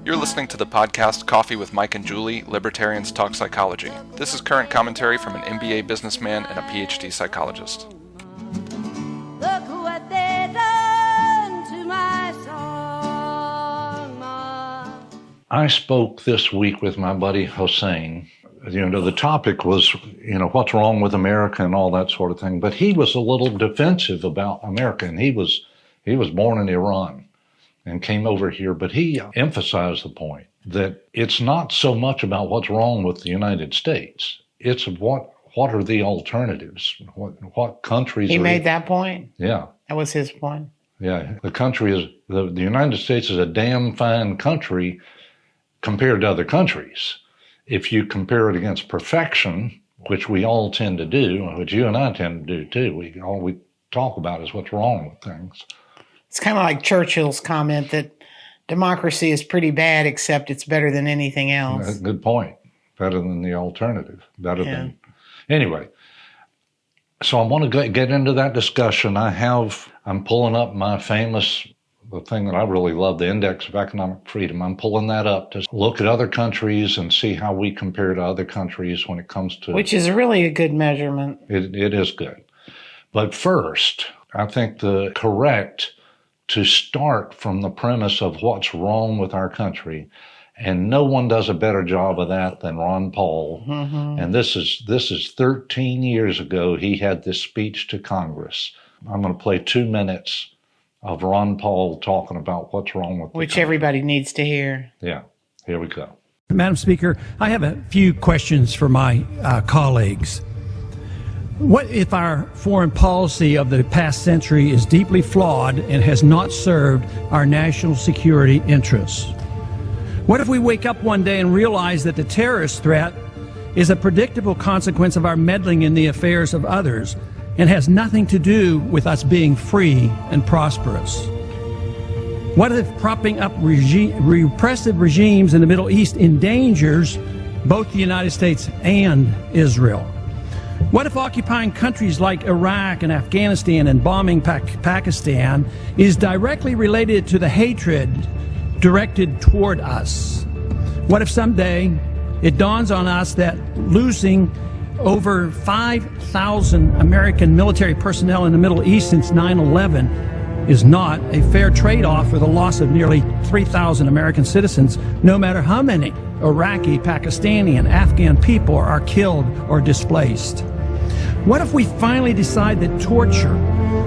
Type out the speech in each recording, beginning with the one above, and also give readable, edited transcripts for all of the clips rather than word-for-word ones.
You're listening to the podcast Coffee with Mike and Julie, Libertarians Talk Psychology. This is current commentary from an MBA businessman and a PhD psychologist. Look what they done to my song, Ma. I spoke this week with my buddy Hossein. The topic was, what's wrong with America and all that sort of thing. But he was a little defensive about America, and he was born in Iran and came over here. But he emphasized the point that it's not so much about what's wrong with the United States. It's what are the alternatives? What countries? He made that point? Yeah. That was his point? Yeah. The United States is a damn fine country compared to other countries. If you compare it against perfection, which we all tend to do, which you and I tend to do too, all we talk about is what's wrong with things. It's kind of like Churchill's comment that democracy is pretty bad, except it's better than anything else. Good point. Better than the alternative. Anyway, so I want to get into that discussion. I'm pulling up my the thing that I really love, the Index of Economic Freedom. I'm pulling that up to look at other countries and see how we compare to other countries when it comes to... Which is really a good measurement. It is good. But first, I think correct to start from the premise of what's wrong with our country. And no one does a better job of that than Ron Paul. Mm-hmm. And this is 13 years ago. He had this speech to Congress. I'm going to play 2 minutes of Ron Paul talking about what's wrong with which everybody needs to hear. Yeah, here we go. Madam Speaker, I have a few questions for my colleagues. What if our foreign policy of the past century is deeply flawed and has not served our national security interests? What if we wake up one day and realize that the terrorist threat is a predictable consequence of our meddling in the affairs of others and has nothing to do with us being free and prosperous? What if propping up repressive regimes in the Middle East endangers both the United States and Israel? What if occupying countries like Iraq and Afghanistan and bombing Pakistan is directly related to the hatred directed toward us? What if someday it dawns on us that losing over 5,000 American military personnel in the Middle East since 9/11 is not a fair trade-off for the loss of nearly 3,000 American citizens, no matter how many Iraqi, Pakistani, and Afghan people are killed or displaced? What if we finally decide that torture,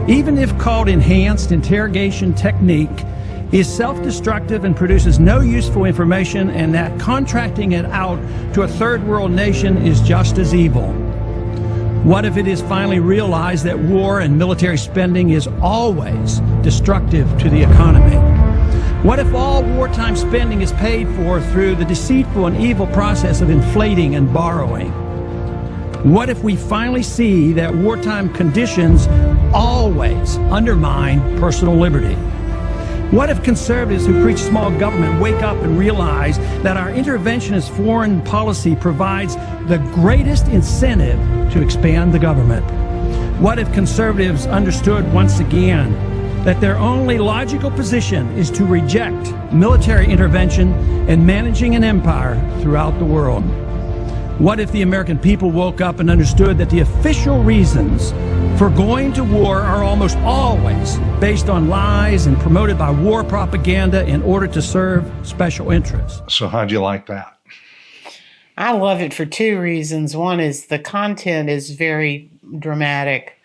even if called enhanced interrogation technique, is self-destructive and produces no useful information, and that contracting it out to a third world nation is just as evil? What if it is finally realized that war and military spending is always destructive to the economy? What if all wartime spending is paid for through the deceitful and evil process of inflating and borrowing? What if we finally see that wartime conditions always undermine personal liberty? What if conservatives who preach small government wake up and realize that our interventionist foreign policy provides the greatest incentive to expand the government? What if conservatives understood once again that their only logical position is to reject military intervention and managing an empire throughout the world? What if the American people woke up and understood that the official reasons for going to war are almost always based on lies and promoted by war propaganda in order to serve special interests? So how'd you like that? I love it for 2 reasons. One is the content is very dramatic,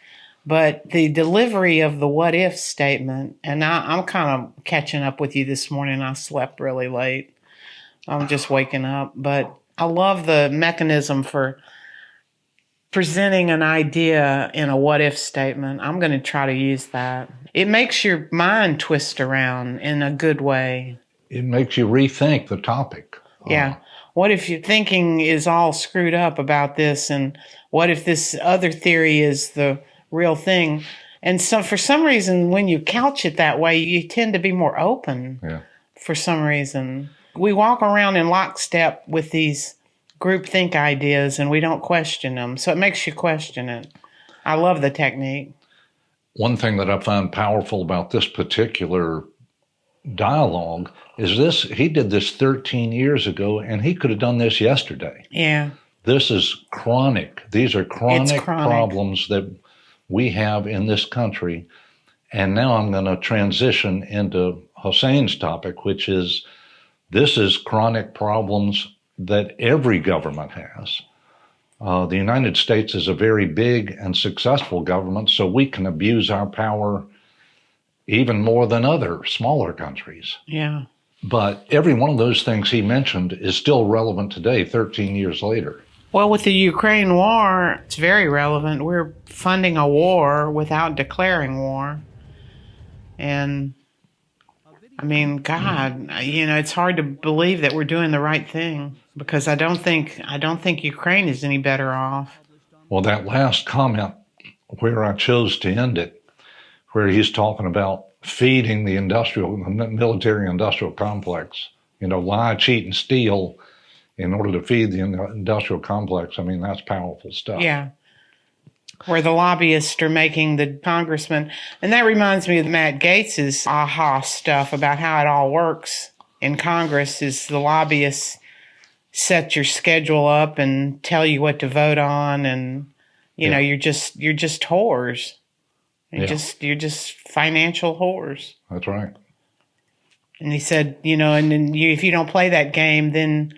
but the delivery of the what if statement, and I'm kind of catching up with you this morning. I slept really late. I'm just waking up, but I love the mechanism for presenting an idea in a what-if statement. I'm going to try to use that. It makes your mind twist around in a good way. It makes you rethink the topic. Yeah. What if your thinking is all screwed up about this, and what if this other theory is the real thing? And so for some reason, when you couch it that way, you tend to be more open. Yeah. For some reason. We walk around in lockstep with these groupthink ideas and we don't question them. So it makes you question it. I love the technique. One thing that I find powerful about this particular dialogue is this: he did this 13 years ago, and he could have done this yesterday. Yeah. This is chronic. These are chronic chronic. problems that we have in this country. And now I'm going to transition into Hussein's topic, which is this is chronic problems that every government has. The United States is a very big and successful government, so we can abuse our power even more than other smaller countries. Yeah. But every one of those things he mentioned is still relevant today, 13 years later. Well, with the Ukraine war, it's very relevant. We're funding a war without declaring war. And I mean, God, it's hard to believe that we're doing the right thing, because I don't think Ukraine is any better off. Well, that last comment where I chose to end it, where he's talking about feeding the military industrial complex, lie, cheat, and steal in order to feed the industrial complex. I mean, that's powerful stuff. Yeah. Where the lobbyists are making the congressman. And that reminds me of Matt Gaetz's aha stuff about how it all works in Congress is the lobbyists set your schedule up and tell you what to vote on. And, you're just whores. You're just financial whores. That's right. And he said, and then if you don't play that game, then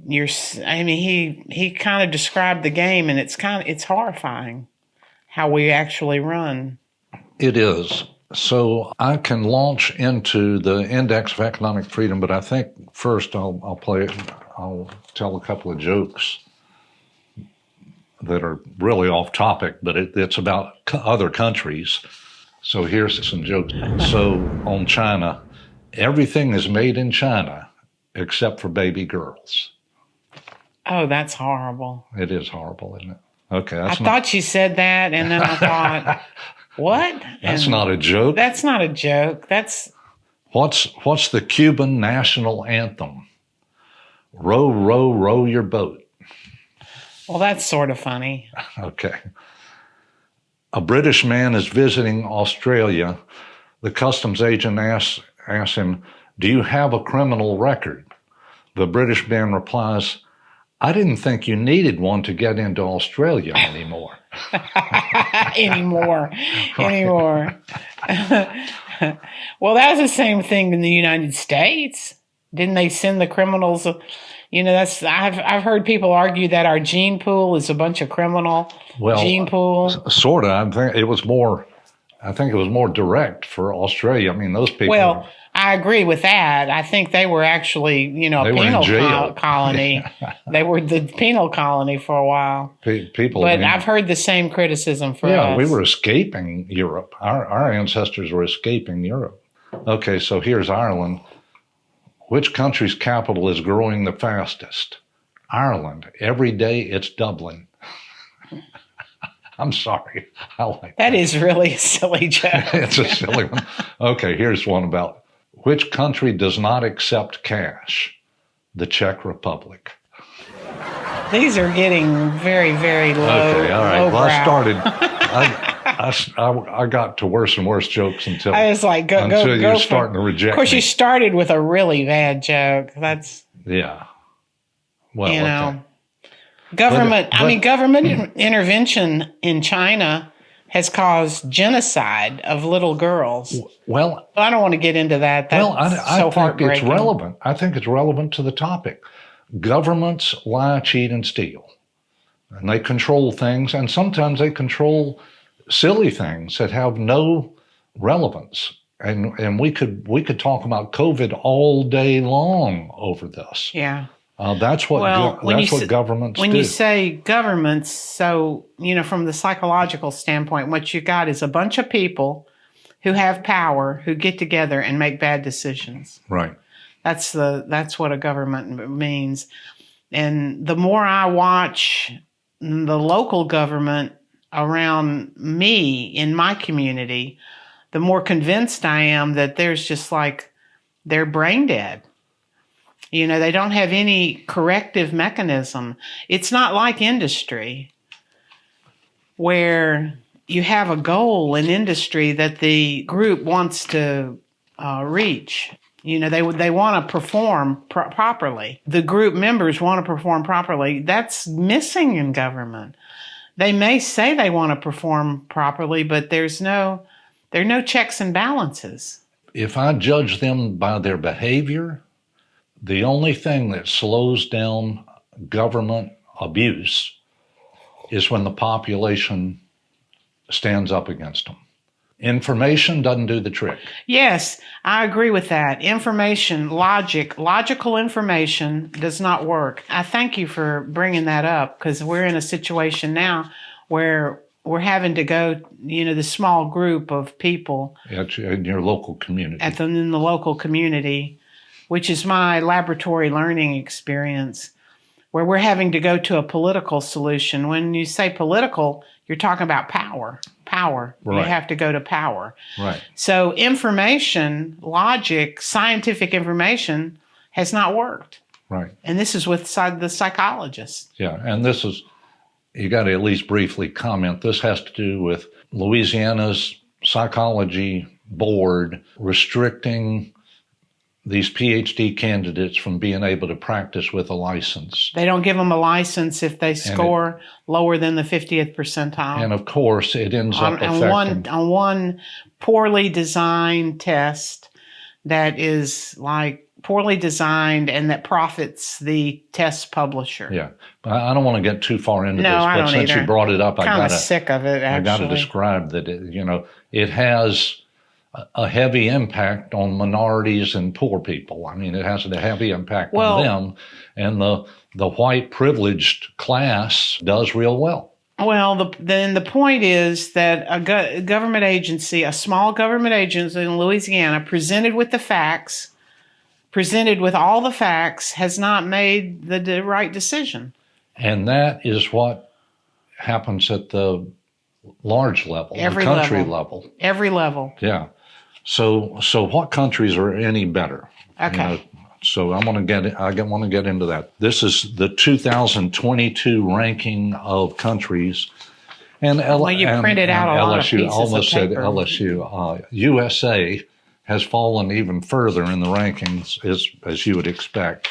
he kind of described the game, and it's horrifying how we actually run. It is. So I can launch into the index of economic freedom, but I think first I'll tell a couple of jokes that are really off topic, but it's about other countries. So here's some jokes. So on China, everything is made in China except for baby girls. Oh, that's horrible. It is horrible, isn't it? Okay. I thought you said that, and then I thought, what? That's not a joke. That's not a joke. That's... What's the Cuban national anthem? Row, row, row your boat. Well, that's sort of funny. Okay. A British man is visiting Australia. The customs agent asks him, "Do you have a criminal record?" The British man replies, "I didn't think you needed one to get into Australia anymore." Anymore. Well, that's the same thing in the United States. Didn't they send the criminals? I've heard people argue that our gene pool is a bunch of criminal gene pool. Sort of. I think it was more direct for Australia. I mean, those people. Well, I agree with that. I think they were actually, a penal colony. They were the penal colony for a while. I've heard the same criticism for us. Yeah, we were escaping Europe. Our ancestors were escaping Europe. Okay, so here's Ireland. Which country's capital is growing the fastest? Ireland. Every day it's doubling. I'm sorry. I like that. That is really a silly joke. It's a silly one. Okay, here's one about which country does not accept cash? The Czech Republic. These are getting very, very low. Okay, all right. Well, I started. I got to worse and worse jokes until I was like, go you're starting to reject. Of course, me. you started with a really bad joke. That's yeah. Well, okay. Government intervention in China has caused genocide of little girls. Well, I don't want to get into that. That's I think it's relevant. I think it's relevant to the topic. Governments lie, cheat, and steal, and they control things, and sometimes they control silly things that have no relevance. And we could talk about COVID all day long over this. Yeah. That's what governments do. When you say governments, so, from the psychological standpoint, what you got is a bunch of people who have power who get together and make bad decisions. Right. That's what a government means. And the more I watch the local government around me in my community, the more convinced I am that there's just they're brain dead. They don't have any corrective mechanism. It's not like industry where you have a goal in industry that the group wants to reach. They want to perform properly. The group members want to perform properly. That's missing in government. They may say they want to perform properly, but there are no checks and balances. If I judge them by their behavior, the only thing that slows down government abuse is when the population stands up against them. Information doesn't do the trick. Yes, I agree with that. Information, logical information does not work. I thank you for bringing that up, because we're in a situation now where we're having to go, the small group of people In your local community. in the local community, which is my laboratory learning experience, where we're having to go to a political solution. When you say political, you're talking about power. Right. You have to go to power. Right. So information, logic, scientific information has not worked. Right. And this is with the psychologists. Yeah, and this is, you got to at least briefly comment, this has to do with Louisiana's psychology board restricting these PhD candidates from being able to practice with a license. They don't give them a license if they score lower than the 50th percentile. And of course, it ends up affecting... On one poorly designed test that is poorly designed and that profits the test publisher. Yeah, but I don't want to get too far into this, I but don't since either. You brought it up, I'm kind of sick of it, actually. I got to describe that, it has a heavy impact on minorities and poor people. I mean, it has a heavy impact on them, and the white privileged class does real well. Well, then the point is that a government agency, a small government agency in Louisiana, presented with all the facts, has not made the right decision. And that is what happens at the large level, the country level. Every level. Yeah. So what countries are any better? Okay. So I want to get into that. This is the 2022 ranking of countries, and printed out a lot of LSU. pieces Almost of said paper. LSU. USA has fallen even further in the rankings, as you would expect,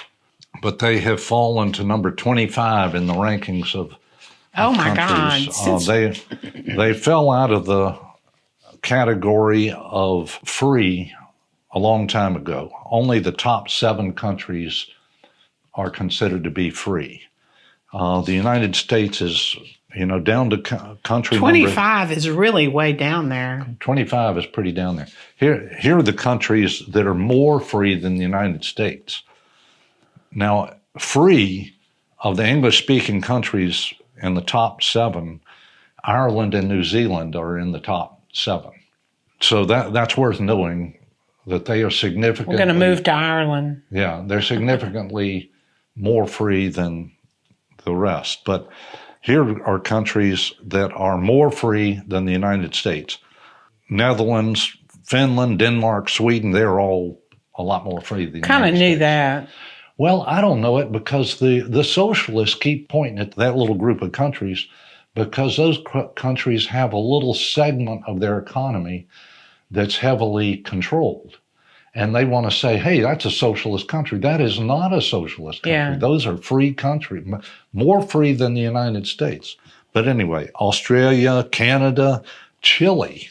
but they have fallen to number 25 in the rankings of Oh my countries. God! They fell out of the category of free a long time ago. Only the top 7 countries are considered to be free. The United States is, down to country 25 is really way down there. 25 is pretty down there. Here are the countries that are more free than the United States. Now, free of the English-speaking countries in the top 7, Ireland and New Zealand are in the top 7. So that's worth knowing, that they are significantly... We're going to move to Ireland. Yeah, they're significantly more free than the rest. But here are countries that are more free than the United States. Netherlands, Finland, Denmark, Sweden, they're all a lot more free than the United States. Kind of knew that. Well, I don't know it because the socialists keep pointing at that little group of countries, because those countries have a little segment of their economy that's heavily controlled. And they want to say, hey, that's a socialist country. That is not a socialist country. Yeah. Those are free countries, more free than the United States. But anyway, Australia, Canada, Chile,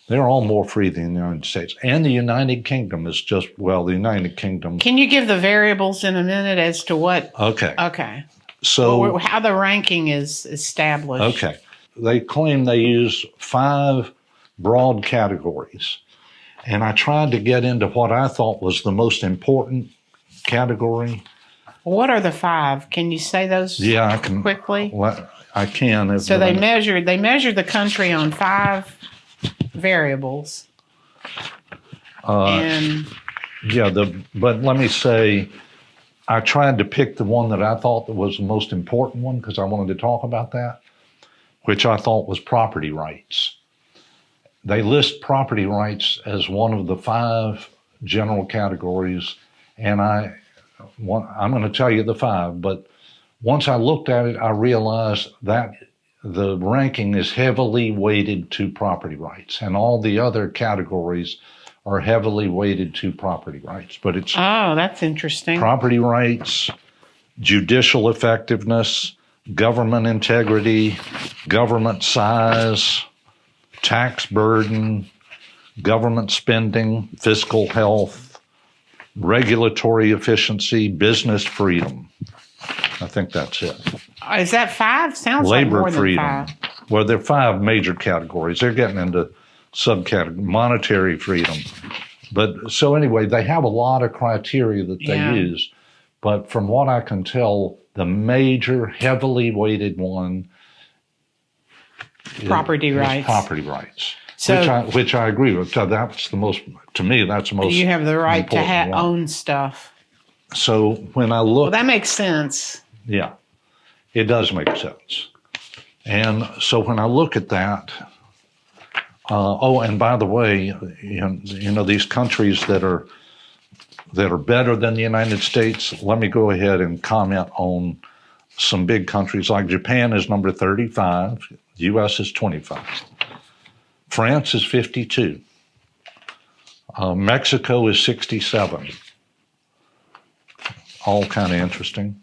they're all more free than the United States. And the United Kingdom is the United Kingdom. Can you give the variables in a minute as to what? Okay. So how the ranking is established. Okay. They claim they use 5 broad categories. And I tried to get into what I thought was the most important category. What are the 5? Can you say those I can quickly? Well, I can. So they measure the country on 5 variables. But let me say, I tried to pick the one that I thought was the most important one, because I wanted to talk about that, which I thought was property rights. They list property rights as one of the 5 general categories, and I'm going to tell you the 5, but once I looked at it, I realized that the ranking is heavily weighted to property rights, and all the other categories are heavily weighted to property rights. But it's Oh, that's interesting. property rights, judicial effectiveness, government integrity, government size, tax burden, government spending, fiscal health, regulatory efficiency, business freedom. I think that's it. Is that 5? Sounds Labor like more freedom. than 5. Well, there are 5 major categories. They're getting into subcategory, monetary freedom. But so anyway, they have a lot of criteria that they Yeah. use. But from what I can tell, the major, heavily weighted one Property rights. Property rights. So- which I agree with. So that's the most, to me, that's the most. You have the right to important one. own stuff. So when I look, Well, that makes sense. yeah, it does make sense. And so when I look at that, oh, and by the way, you know these countries that are better than the United States. Let me go ahead and comment on some big countries like Japan is number 35, U.S. is 25, France is 52, Mexico is 67. All kind of interesting.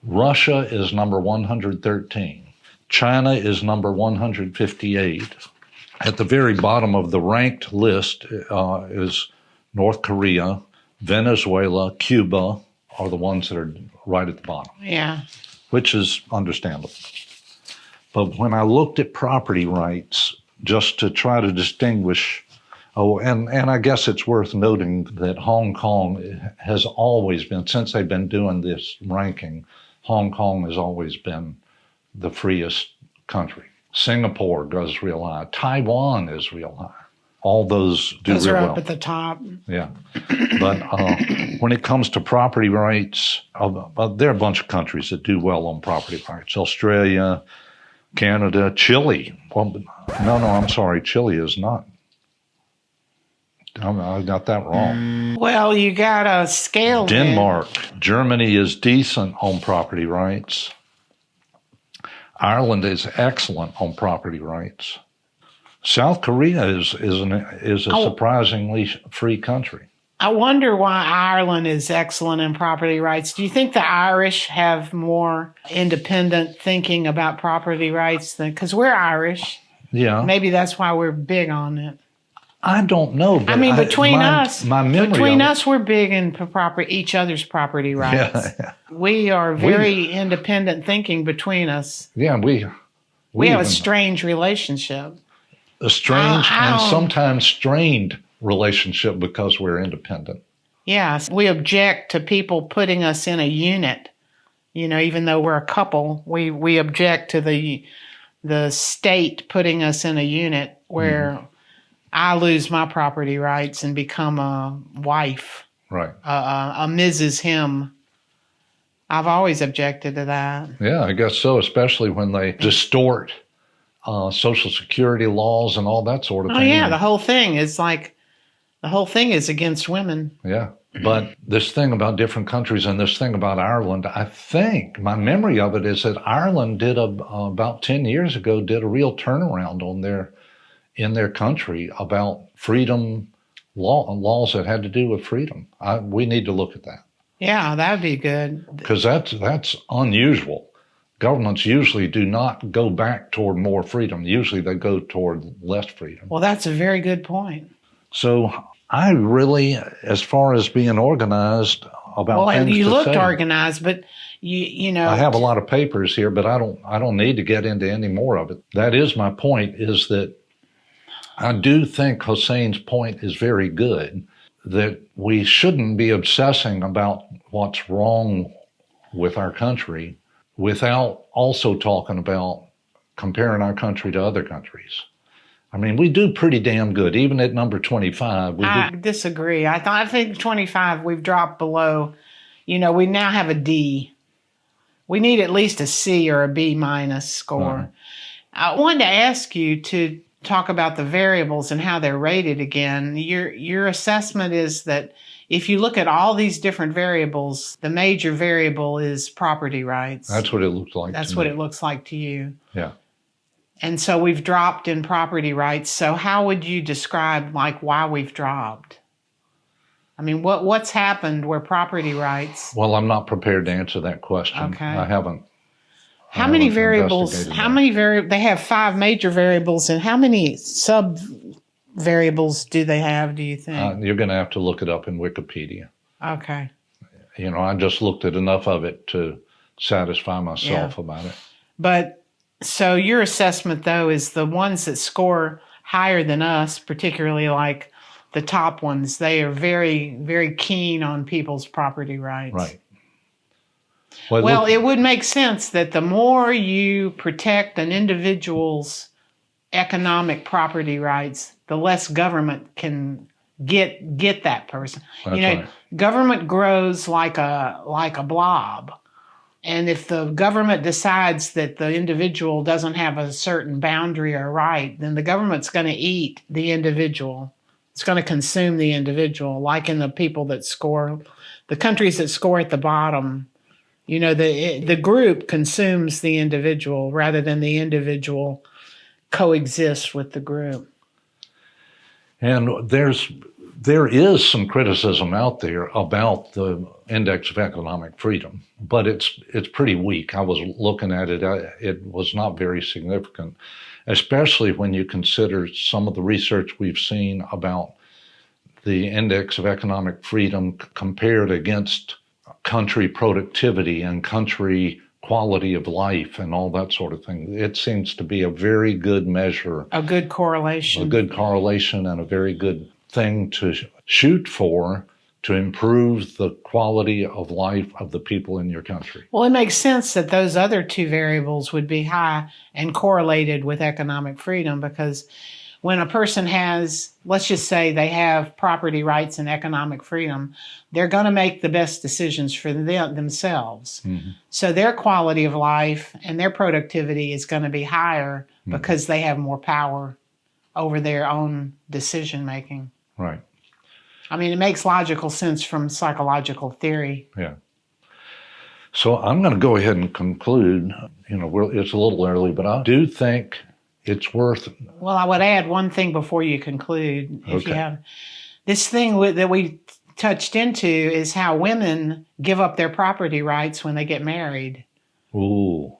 Russia is number 113. China is number 158. At the very bottom of the ranked list is North Korea, Venezuela, Cuba are the ones that are right at the bottom, Yeah. which is understandable. But when I looked at property rights, just to try to distinguish, and I guess it's worth noting that Hong Kong has always been, since they've been doing this ranking, Hong Kong has always been the freest country. Singapore goes real high. Taiwan is real high. All those do Those real are well. up at the top. Yeah. But when it comes to property rights, there are a bunch of countries that do well on property rights. Australia, Canada, Chile. Well, no, I'm sorry. Chile is not. I got that wrong. Well, you got a scale. Denmark, Germany is decent on property rights. Ireland is excellent on property rights. South Korea is a surprisingly free country. I wonder why Ireland is excellent in property rights. Do you think the Irish have more independent thinking about property rights than, because we're Irish? Yeah. Maybe that's why we're big on it. I don't know. But I mean, between us, we're big in each other's property rights. Yeah. We are very independent thinking between us. Yeah, we have a strange relationship. A strange and sometimes strained relationship because we're independent. Yes, we object to people putting us in a unit. You know, even though we're a couple, we object to the state putting us in a unit where I lose my property rights and become a wife, right? A Mrs. Him. I've always objected to that. Yeah, I guess so, especially when they distort Social Security laws and all that sort of thing. Oh yeah, the whole thing is against women. Yeah, but this thing about different countries and this thing about Ireland, I think my memory of it is that Ireland did about 10 years ago did a real turnaround in their country about freedom laws that had to do with freedom. We need to look at that. Yeah, that would be good. Because that's unusual. Governments usually do not go back toward more freedom. Usually they go toward less freedom. Well, that's a very good point. So I really, as far as being organized about things you to looked say, organized, but you know, I have a lot of papers here, but I don't need to get into any more of it. That is my point, is that I do think Hosseин's point is very good, that we shouldn't be obsessing about what's wrong with our country without also talking about comparing our country to other countries. I mean, we do pretty damn good, even at number 25. I disagree. I think 25, we've dropped below. You know, we now have a D. We need at least a C or a B minus score. I wanted to ask you to talk about the variables and how they're rated again. Your assessment is that if you look at all these different variables, the major variable is property rights. That's what it looks like. That's what it looks like to you. Yeah. And so we've dropped in property rights. So how would you describe like why we've dropped? I mean, what's happened where property rights? Well, I'm not prepared to answer that question. Okay. I haven't. How many variables? They have 5 major variables, and how many sub variables do they have? Do you think? You're going to have to look it up in Wikipedia. Okay. I just looked at enough of it to satisfy myself about it. But so your assessment, though, is the ones that score higher than us, particularly like the top ones, they are very, very keen on people's property rights. Right. Well, it would make sense that the more you protect an individual's economic property rights, the less government can get that person. That's right. Government grows like a blob. And if the government decides that the individual doesn't have a certain boundary or right, then the government's going to eat the individual. It's going to consume the individual, like in the people that score, the countries that score at the bottom. The group consumes the individual rather than the individual coexists with the group. And there is some criticism out there about the Index of Economic Freedom, but it's pretty weak. I was looking at it. It was not very significant, especially when you consider some of the research we've seen about the Index of Economic Freedom compared against country productivity and country quality of life and all that sort of thing. It seems to be a very good measure. A good correlation. A good correlation and a very good thing to shoot for to improve the quality of life of the people in your country. Well, it makes sense that those other 2 variables would be high and correlated with economic freedom, because when a person has, let's just say they have property rights and economic freedom, they're going to make the best decisions for themselves. Mm-hmm. So their quality of life and their productivity is going to be higher because they have more power over their own decision making. Right. I mean, it makes logical sense from psychological theory. Yeah. So I'm going to go ahead and conclude. It's a little early, but I do think it's worth. Well, I would add one thing before you conclude. If Okay. you have this thing that we touched into is how women give up their property rights when they get married. Ooh,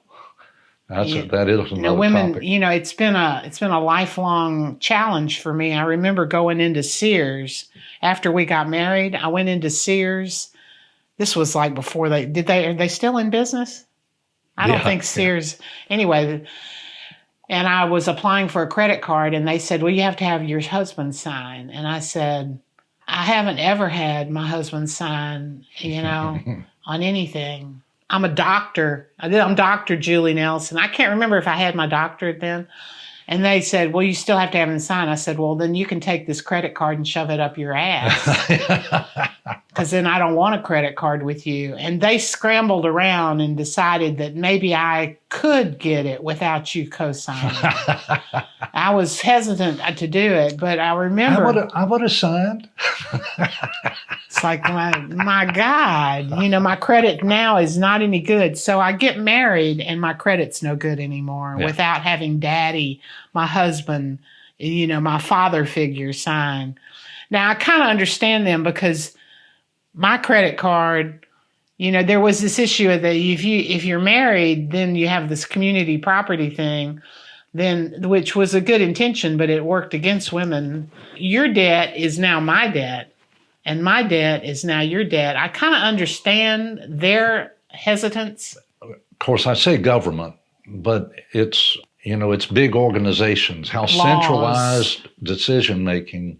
that is another women. topic. It's been a lifelong challenge for me. I remember going into Sears after we got married. I went into Sears. This was like before are they still in business? I don't think Sears. Anyway. And I was applying for a credit card, and they said, well, you have to have your husband sign. And I said, I haven't ever had my husband sign, on anything. I'm a doctor. I'm Dr. Julie Nelson. I can't remember if I had my doctorate then. And they said, well, you still have to have him sign. I said, well, then you can take this credit card and shove it up your ass. Because then I don't want a credit card with you. And they scrambled around and decided that maybe I could get it without you co-signing. I was hesitant to do it, but I remember. I would have signed. It's like, my God, my credit now is not any good. So I get married and my credit's no good anymore without having daddy, my husband, my father figure sign. Now, I kind of understand them because my credit card, there was this issue that if you're married, then you have this community property thing, which was a good intention, but it worked against women. Your debt is now my debt. And my debt is now your debt. I kind of understand their hesitance. Of course, I say government, but it's big organizations. How centralized decision-making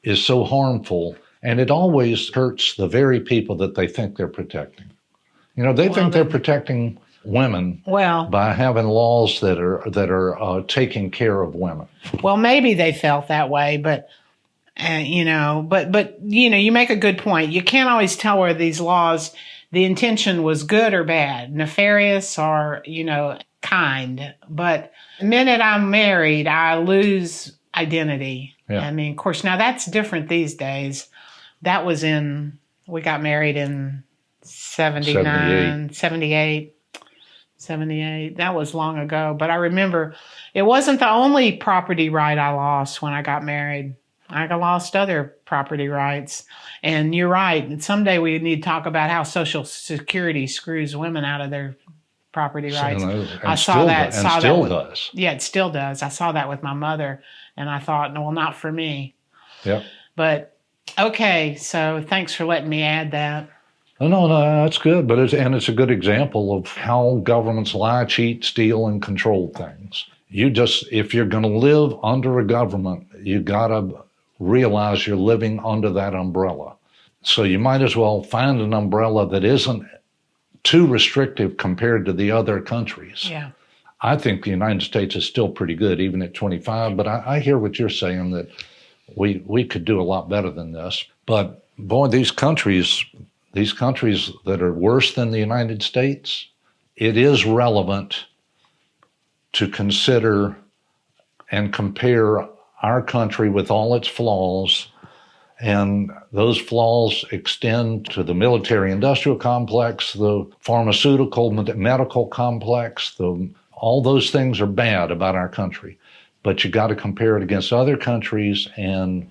is so harmful, and it always hurts the very people that they think they're protecting. They think they're protecting women by having laws that are taking care of women. Well, maybe they felt that way, but you make a good point. You can't always tell where these laws, the intention was good or bad, nefarious or, kind. But the minute I'm married, I lose identity. Yeah. I mean, of course, now that's different these days. That was we got married in 78. 78. That was long ago. But I remember it wasn't the only property right I lost when I got married. I lost other property rights. And you're right. And someday we need to talk about how Social Security screws women out of their property rights. I saw that. Still does. Yeah, it still does. I saw that with my mother. And I thought, well, not for me. Yep. But, okay. So thanks for letting me add that. No, that's good. But it's a good example of how governments lie, cheat, steal, and control things. If you're going to live under a government, you got to realize you're living under that umbrella. So you might as well find an umbrella that isn't too restrictive compared to the other countries. Yeah. I think the United States is still pretty good, even at 25, but I hear what you're saying, that we could do a lot better than this. But boy, these countries that are worse than the United States, it is relevant to consider and compare our country with all its flaws, and those flaws extend to the military-industrial complex, the pharmaceutical, medical complex. All those things are bad about our country, but you got to compare it against other countries, and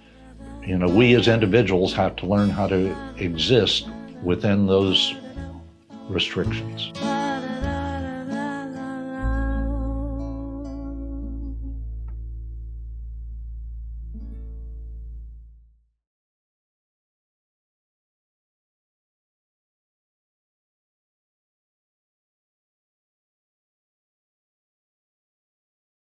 we as individuals have to learn how to exist within those restrictions.